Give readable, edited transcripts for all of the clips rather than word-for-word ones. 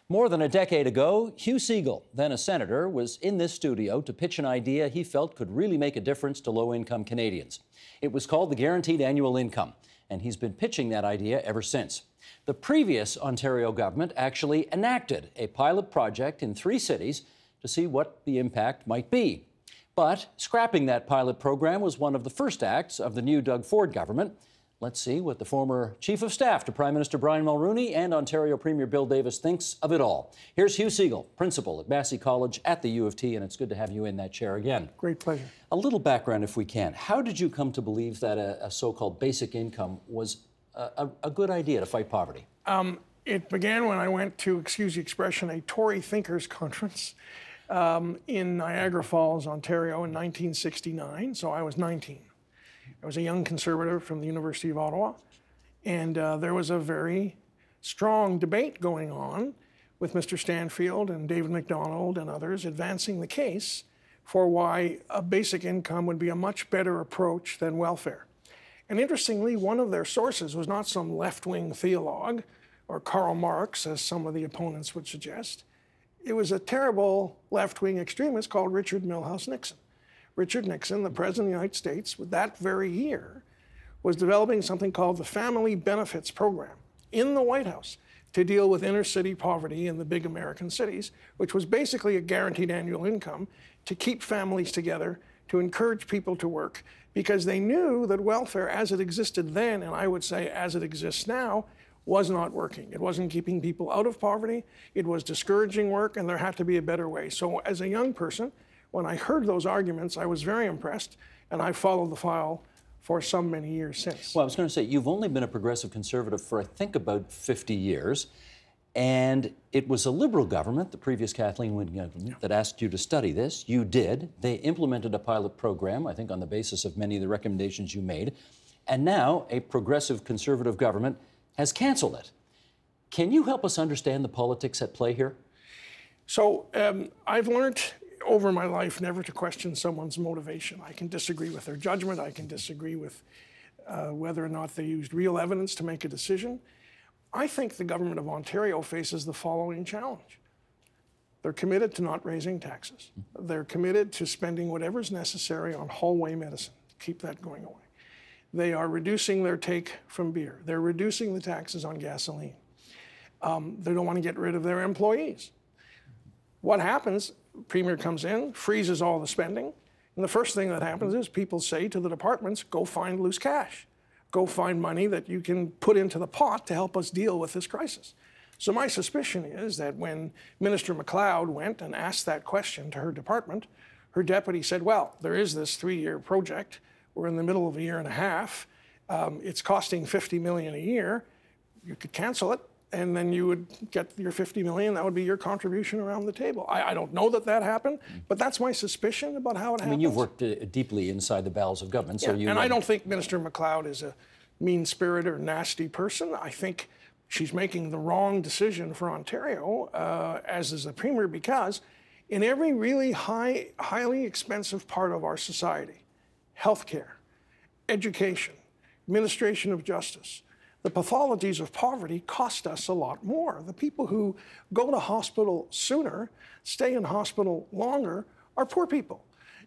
More than a decade ago, Hugh Segal, then a senator, was in this studio to pitch an idea he felt could really make a difference to low-income Canadians. It was called the Guaranteed Annual Income, and he's been pitching that idea ever since. The previous Ontario government actually enacted a pilot project in 3 cities to see what the impact might be. But scrapping that pilot program was one of the first acts of the new Doug Ford government. Let's see what the former Chief of Staff to Prime Minister Brian Mulroney and Ontario Premier Bill Davis thinks of it all. Here's Hugh Segal, Principal at Massey College at the U of T, and it's good to have you in that chair again. Great pleasure. A little background, if we can. How did you come to believe that a so-called basic income was a good idea to fight poverty? It began when I went to, excuse the expression, a Tory thinkers conference in Niagara Falls, Ontario in 1969, so I was 19. I was a young conservative from the University of Ottawa, and there was a very strong debate going on with Mr. Stanfield and David MacDonald and others advancing the case for why a basic income would be a much better approach than welfare. And interestingly, one of their sources was not some left-wing theologue or Karl Marx, as some of the opponents would suggest. It was a terrible left-wing extremist called Richard Milhous Nixon. Richard Nixon, the President of the United States, that very year, was developing something called the Family Benefits Program in the White House to deal with inner-city poverty in the big American cities, which was basically a guaranteed annual income to keep families together, to encourage people to work, because they knew that welfare as it existed then, and I would say as it exists now, was not working. It wasn't keeping people out of poverty, it was discouraging work, and there had to be a better way. So as a young person, when I heard those arguments, I was very impressed, and I followed the file for so many years since. Well, I was going to say, you've only been a progressive conservative for, I think, about 50 years, and it was a Liberal government, the previous Kathleen Wynne government, that asked you to study this. You did. They implemented a pilot program, I think, on the basis of many of the recommendations you made, and now a progressive conservative government has canceled it. Can you help us understand the politics at play here? So I've learned over my life never to question someone's motivation. I can disagree with their judgment. I can disagree with whether or not they used real evidence to make a decision. I think the government of Ontario faces the following challenge. They're committed to not raising taxes. They're committed to spending whatever's necessary on hallway medicine to keep that going away. They are reducing their take from beer. They're reducing the taxes on gasoline. They don't want to get rid of their employees. What happens? Premier comes in, freezes all the spending, and the first thing that happens is people say to the departments, go find loose cash. Go find money that you can put into the pot to help us deal with this crisis. So my suspicion is that when Minister MacLeod went and asked that question to her department, her deputy said, well, there is this 3-year project. We're in the middle of a year and a half. It's costing $50 million a year. You could cancel it, and then you would get your $50 million. That would be your contribution around the table. I don't know that that happened, but that's my suspicion about how it happened. I mean, you've worked deeply inside the bowels of government, so you... And I don't think Minister MacLeod is a mean-spirited or nasty person. I think she's making the wrong decision for Ontario, as is the Premier, because in every really highly expensive part of our society, healthcare, education, administration of justice, the pathologies of poverty cost us a lot more. The people who go to hospital sooner, stay in hospital longer, are poor people.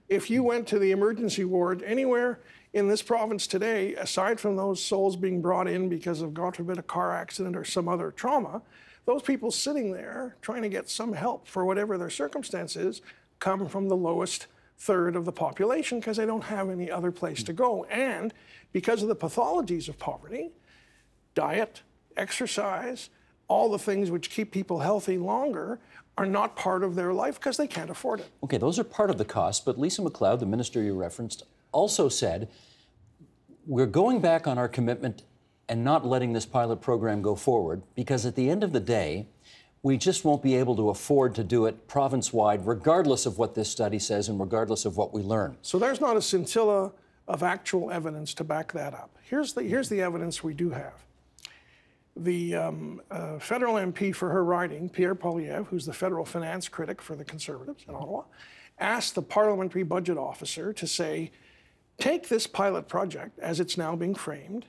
If you went to the emergency ward anywhere in this province today, aside from those souls being brought in because of, God forbid, a car accident or some other trauma, those people sitting there trying to get some help for whatever their circumstances come from the lowest third of the population because they don't have any other place to go. And because of the pathologies of poverty, diet, exercise, all the things which keep people healthy longer are not part of their life because they can't afford it. Okay, those are part of the cost, but Lisa MacLeod, the minister you referenced, also said, we're going back on our commitment and not letting this pilot program go forward because at the end of the day, we just won't be able to afford to do it province-wide, regardless of what this study says and regardless of what we learn. So there's not a scintilla of actual evidence to back that up. Here's the evidence we do have. The federal MP for her riding, Pierre Poilievre, who's the federal finance critic for the Conservatives in Ottawa, asked the parliamentary budget officer to say, take this pilot project as it's now being framed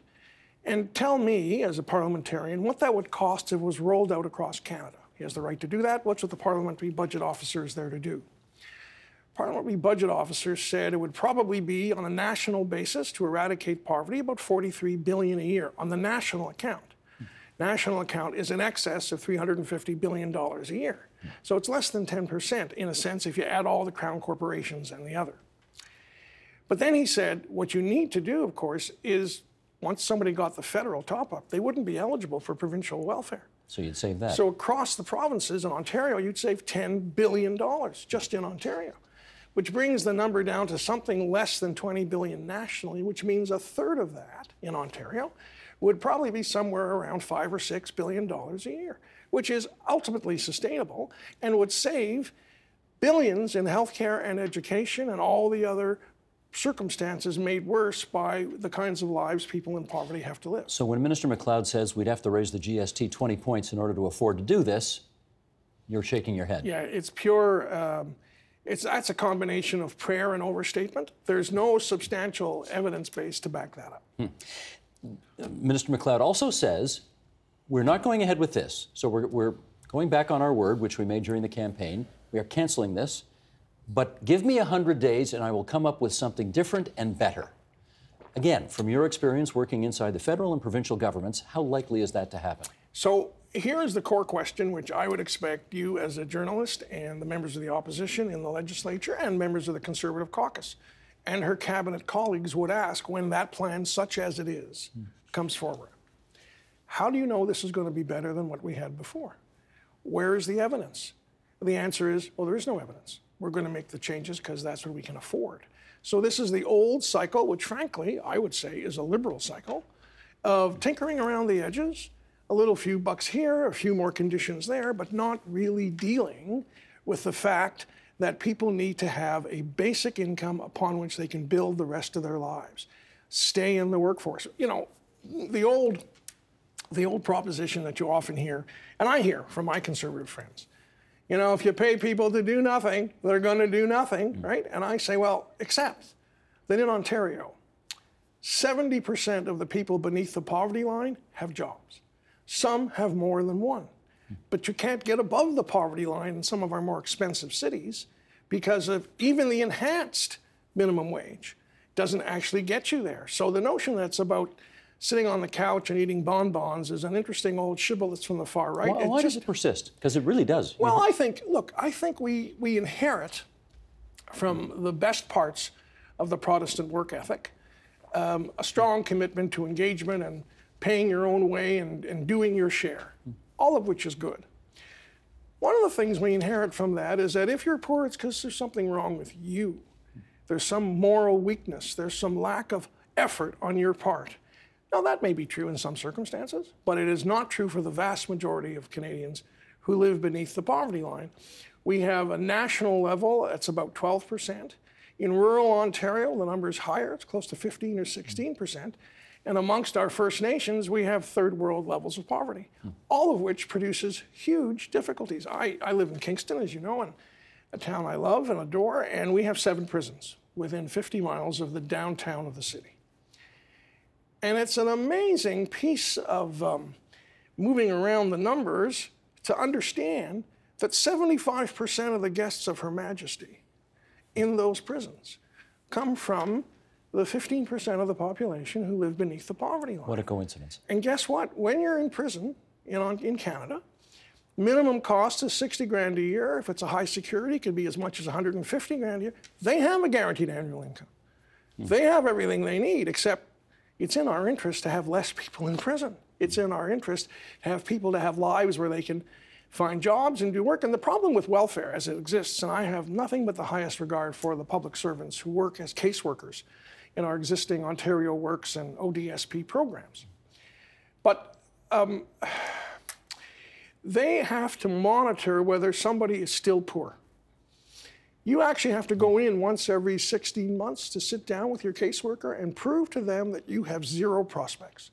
and tell me, as a parliamentarian, what that would cost if it was rolled out across Canada. He has the right to do that. What's what the parliamentary budget officer is there to do? Parliamentary budget officers said it would probably be, on a national basis, to eradicate poverty, about $43 billion a year on the national account. National account is in excess of $350 billion a year. So it's less than 10%, in a sense, if you add all the crown corporations and the other. But then he said, what you need to do, of course, is once somebody got the federal top-up, they wouldn't be eligible for provincial welfare. So you'd save that. So across the provinces in Ontario, you'd save $10 billion just in Ontario, which brings the number down to something less than $20 billion nationally, which means a third of that in Ontario would probably be somewhere around $5 or $6 billion a year, which is ultimately sustainable and would save billions in healthcare and education and all the other circumstances made worse by the kinds of lives people in poverty have to live. So when Minister MacLeod says we'd have to raise the GST 20 points in order to afford to do this, you're shaking your head. Yeah, it's pure, that's a combination of prayer and overstatement. There's no substantial evidence base to back that up. Minister MacLeod also says we're not going ahead with this. So we're going back on our word, which we made during the campaign. We are canceling this. But give me 100 days and I will come up with something different and better. Again, from your experience working inside the federal and provincial governments, how likely is that to happen? So here is the core question, which I would expect you as a journalist and the members of the opposition in the legislature and members of the Conservative caucus and her cabinet colleagues would ask when that plan, such as it is, comes forward. How do you know this is going to be better than what we had before? Where is the evidence? The answer is, well, there is no evidence. We're going to make the changes because that's what we can afford. So this is the old cycle, which frankly, I would say is a liberal cycle, of tinkering around the edges, a little few bucks here, a few more conditions there, but not really dealing with the fact that people need to have a basic income upon which they can build the rest of their lives, stay in the workforce. You know, the old proposition that you often hear, and I hear from my conservative friends, you know, if you pay people to do nothing, they're going to do nothing, right? And I say, well, except that in Ontario, 70% of the people beneath the poverty line have jobs. Some have more than one. But you can't get above the poverty line in some of our more expensive cities because of even the enhanced minimum wage doesn't actually get you there. So the notion that's about sitting on the couch and eating bonbons is an interesting old shibboleth from the far right. Why does it persist? Because it really does. Well, I think we inherit from the best parts of the Protestant work ethic a strong commitment to engagement and paying your own way and doing your share, all of which is good. One of the things we inherit from that is that if you're poor, it's because there's something wrong with you. There's some moral weakness. There's some lack of effort on your part. Now, that may be true in some circumstances, but it is not true for the vast majority of Canadians who live beneath the poverty line. We have a national level that's about 12%. In rural Ontario, the number is higher. It's close to 15 or 16%. And amongst our First Nations, we have third world levels of poverty, all of which produces huge difficulties. I live in Kingston, as you know, and a town I love and adore, and we have 7 prisons within 50 miles of the downtown of the city. And it's an amazing piece of moving around the numbers to understand that 75% of the guests of Her Majesty in those prisons come from the 15% of the population who live beneath the poverty line. What a coincidence. And guess what? When you're in prison in Canada, minimum cost is 60 grand a year. If it's a high security, it could be as much as 150 grand a year. They have a guaranteed annual income. They have everything they need, except it's in our interest to have less people in prison. It's in our interest to have people to have lives where they can find jobs and do work. And the problem with welfare as it exists, and I have nothing but the highest regard for the public servants who work as caseworkers in our existing Ontario Works and ODSP programs. But they have to monitor whether somebody is still poor. You actually have to go in once every 16 months to sit down with your caseworker and prove to them that you have zero prospects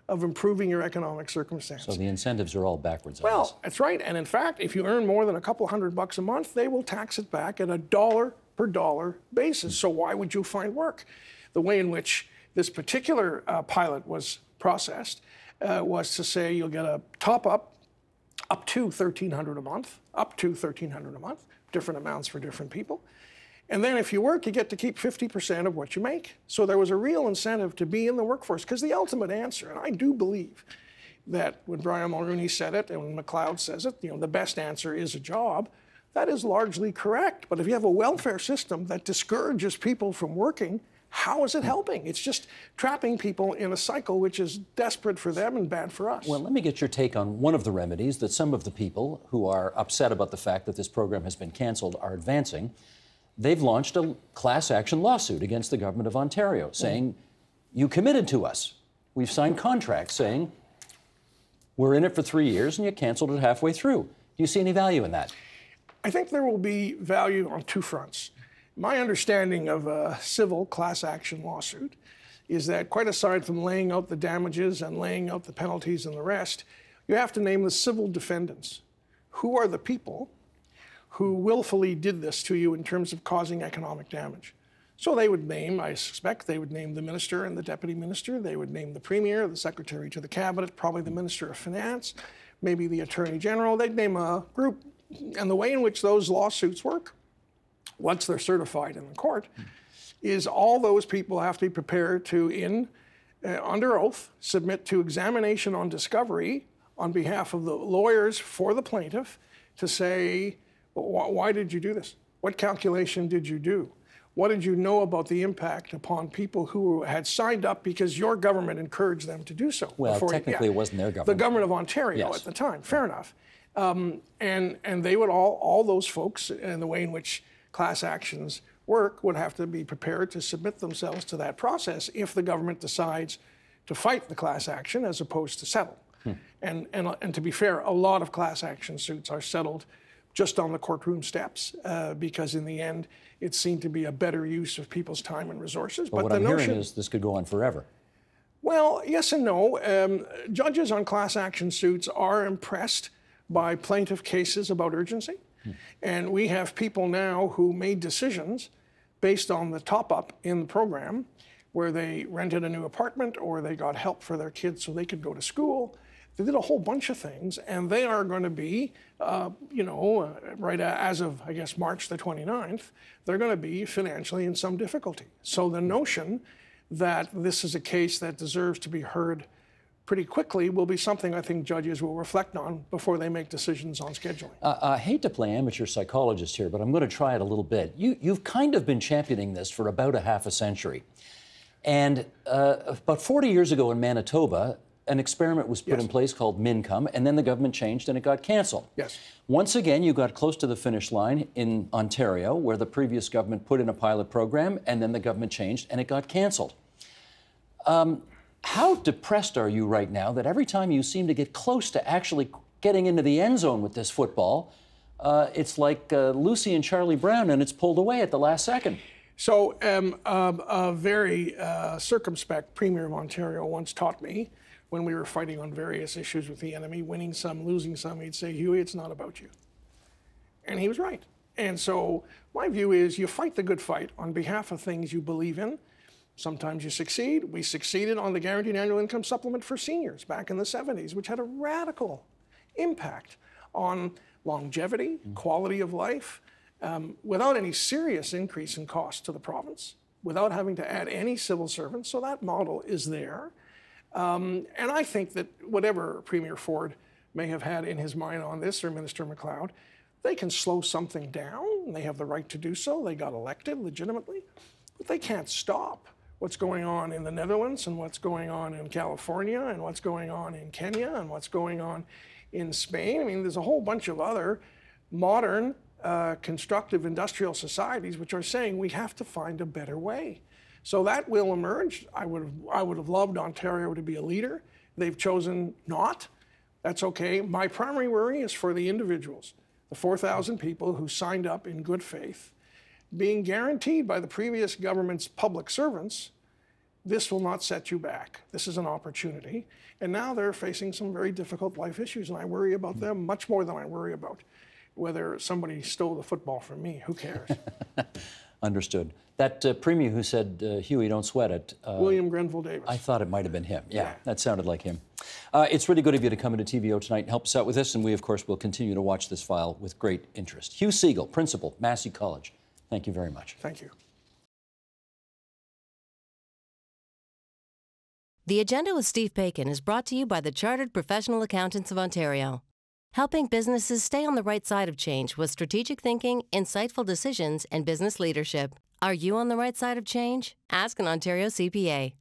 of improving your economic circumstances. So the incentives are all backwards. Well, that's right. And in fact, if you earn more than a couple $100 a month, they will tax it back at a dollar per dollar basis. So why would you find work? The way in which this particular pilot was processed was to say you'll get a top-up up to $1,300 a month, $1,300 a month, different amounts for different people. And then if you work, you get to keep 50% of what you make. So there was a real incentive to be in the workforce, because the ultimate answer, and I do believe that when Brian Mulroney said it and when McLeod says it, the best answer is a job, that is largely correct. But if you have a welfare system that discourages people from working, how is it helping? It's just trapping people in a cycle which is desperate for them and bad for us. Well, let me get your take on one of the remedies that some of the people who are upset about the fact that this program has been canceled are advancing. They've launched a class action lawsuit against the government of Ontario, saying, you committed to us. We've signed contracts saying we're in it for 3 years and you canceled it halfway through. Do you see any value in that? I think there will be value on two fronts. My understanding of a civil class action lawsuit is that, quite aside from laying out the damages and laying out the penalties and the rest, you have to name the civil defendants. Who are the people who willfully did this to you in terms of causing economic damage? So they would name, I suspect, they would name the minister and the deputy minister. They would name the premier, the secretary to the cabinet, probably the minister of finance, maybe the attorney general. They'd name a group. And the way in which those lawsuits work, once they're certified in the court, is all those people have to be prepared to, under oath, submit to examination on discovery on behalf of the lawyers for the plaintiff to say, why did you do this? What calculation did you do? What did you know about the impact upon people who had signed up because your government encouraged them to do so? Well, technically it wasn't their government. The government of Ontario at the time, fair enough. And they would all those folks, and the way in which class actions work, would have to be prepared to submit themselves to that process if the government decides to fight the class action as opposed to settle. And to be fair, a lot of class action suits are settled just on the courtroom steps, because in the end, it seemed to be a better use of people's time and resources. But what I'm hearing is this could go on forever. Well, yes and no. Judges on class action suits are impressed by plaintiff cases about urgency. And we have people now who made decisions based on the top-up in the program, where they rented a new apartment or they got help for their kids so they could go to school. They did a whole bunch of things, and they are going to be, right as of, I guess, March the 29th, they're going to be financially in some difficulty. So the notion that this is a case that deserves to be heard pretty quickly will be something I think judges will reflect on before they make decisions on scheduling. I hate to play amateur psychologist here, but I'm going to try it a little bit. You've kind of been championing this for about a half a century. And about 40 years ago in Manitoba, an experiment was put in place called Mincome, and then the government changed and it got canceled. Yes. Once again, you got close to the finish line in Ontario, where the previous government put in a pilot program, and then the government changed and it got canceled. How depressed are you right now that every time you seem to get close to actually getting into the end zone with this football, it's like Lucy and Charlie Brown and it's pulled away at the last second? So a very circumspect Premier of Ontario once taught me, when we were fighting on various issues with the enemy, winning some, losing some, he'd say, Hughie, it's not about you. And he was right. And so my view is you fight the good fight on behalf of things you believe in. Sometimes you succeed. We succeeded on the guaranteed annual income supplement for seniors back in the 70s, which had a radical impact on longevity, quality of life, without any serious increase in cost to the province, without having to add any civil servants. So that model is there. And I think that whatever Premier Ford may have had in his mind on this, or Minister McLeod, they can slow something down. They have the right to do so. They got elected legitimately, but they can't stop what's going on in the Netherlands and what's going on in California and what's going on in Kenya and what's going on in Spain. I mean, there's a whole bunch of other modern, constructive industrial societies which are saying we have to find a better way. So that will emerge. I would have loved Ontario to be a leader. They've chosen not. That's okay. My primary worry is for the individuals, the 4,000 people who signed up in good faith, being guaranteed by the previous government's public servants, this will not set you back. This is an opportunity. And now they're facing some very difficult life issues, and I worry about them much more than I worry about whether somebody stole the football from me. Who cares? Understood. That Premier who said, Huey, don't sweat it. William Grenville Davis. I thought it might have been him. Yeah, that sounded like him. It's really good of you to come into TVO tonight and help us out with this, and we, of course, will continue to watch this file with great interest. Hugh Segal, Principal, Massey College. Thank you very much. Thank you. The Agenda with Steve Paikin is brought to you by the Chartered Professional Accountants of Ontario, helping businesses stay on the right side of change with strategic thinking, insightful decisions, and business leadership. Are you on the right side of change? Ask an Ontario CPA.